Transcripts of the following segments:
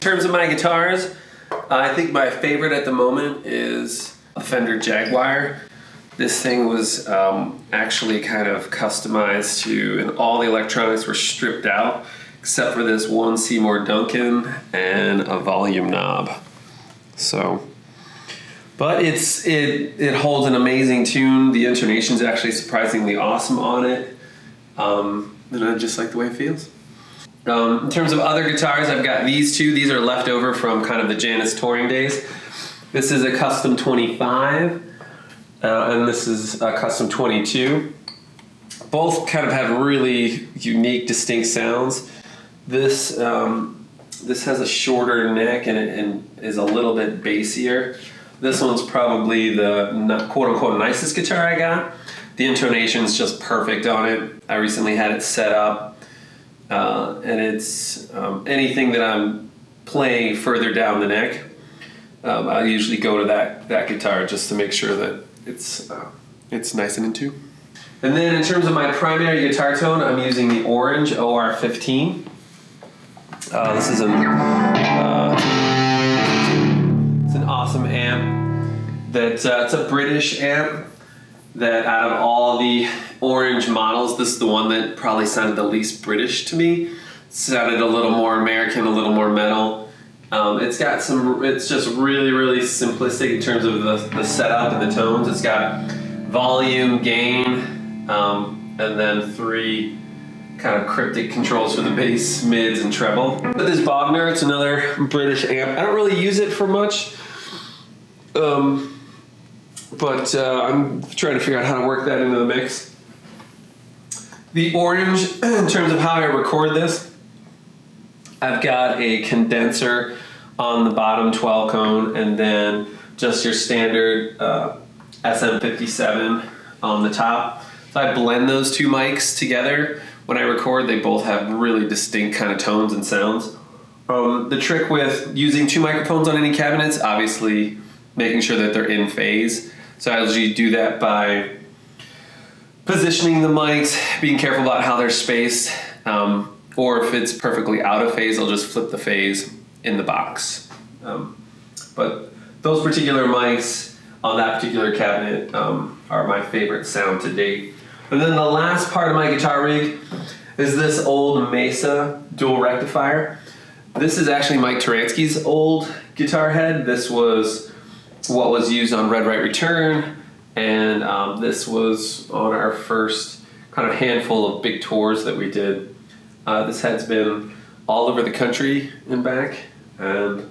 In terms of my guitars, I think my favorite at the moment is a Fender Jaguar. This thing was actually kind of customized to, and all the electronics were stripped out except for this one Seymour Duncan and a volume knob. So, but it holds an amazing tune. The intonation's actually surprisingly awesome on it, and I just like the way it feels. In terms of other guitars, I've got these two. These are left over from kind of the Janus touring days. This is a custom 25, and this is a custom 22. Both kind of have really unique, distinct sounds. This has a shorter neck and is a little bit bassier. This one's probably the quote-unquote nicest guitar I got. The intonation's just perfect on it. I recently had it set up. And it's anything that I'm playing further down the neck, I usually go to that guitar just to make sure that it's nice and in tune. And then in terms of my primary guitar tone, I'm using the orange OR15. This is it's an awesome amp. It's a British amp. That out of all the orange models, this is the one that probably sounded the least British to me. It sounded a little more American, a little more metal. It's just really, really simplistic in terms of the setup and the tones. It's got volume, gain, and then 3 kind of cryptic controls for the bass, mids, and treble. But this Bogner, it's another British amp. I don't really use it for much. But I'm trying to figure out how to work that into the mix. The orange, in terms of how I record this, I've got a condenser on the bottom 12 cone and then just your standard SM57 on the top. So I blend those two mics together. When I record, they both have really distinct kind of tones and sounds. The trick with using 2 microphones on any cabinets, obviously making sure that they're in phase. So I usually do that by positioning the mics, being careful about how they're spaced, or if it's perfectly out of phase, I'll just flip the phase in the box. But those particular mics on that particular cabinet are my favorite sound to date. And then the last part of my guitar rig is this old Mesa dual rectifier. This is actually Mike Turansky's old guitar head. This was what was used on Red Right Return, and this was on our first kind of handful of big tours that we did. This head's been all over the country and back, and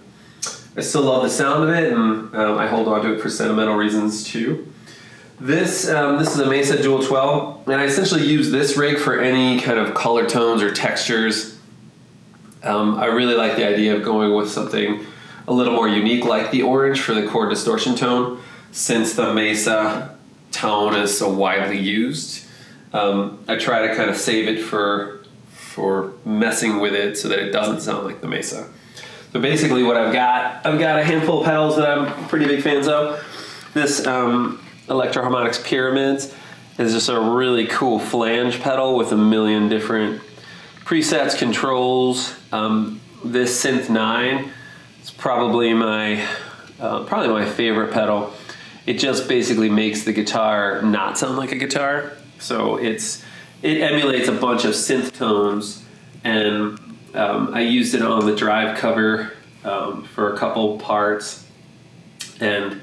I still love the sound of it, and I hold on to it for sentimental reasons too. This is a Mesa Dual 12, and I essentially use this rig for any kind of color tones or textures. I really like the idea of going with something a little more unique like the orange for the chord distortion tone, since the Mesa tone is so widely used. I try to kind of save it for messing with it so that it doesn't sound like the Mesa. So basically what I've got a handful of pedals that I'm pretty big fans of. This Electro Harmonics Pyramids is just a really cool flange pedal with a million different presets, controls. This Synth 9, it's probably my favorite pedal. It just basically makes the guitar not sound like a guitar. So it emulates a bunch of synth tones, and I used it on the drive cover for a couple parts, and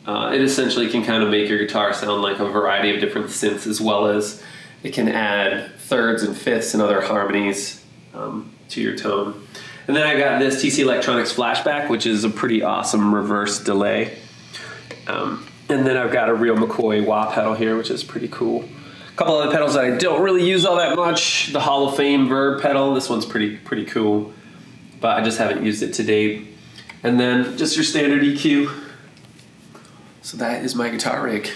it essentially can kind of make your guitar sound like a variety of different synths, as well as it can add thirds and fifths and other harmonies to your tone. And then I got this TC Electronics Flashback, which is a pretty awesome reverse delay. And then I've got a real McCoy wah pedal here, which is pretty cool. A couple other pedals that I don't really use all that much. The Hall of Fame Verb pedal, this one's pretty cool, but I just haven't used it to date. And then just your standard EQ. So that is my guitar rig.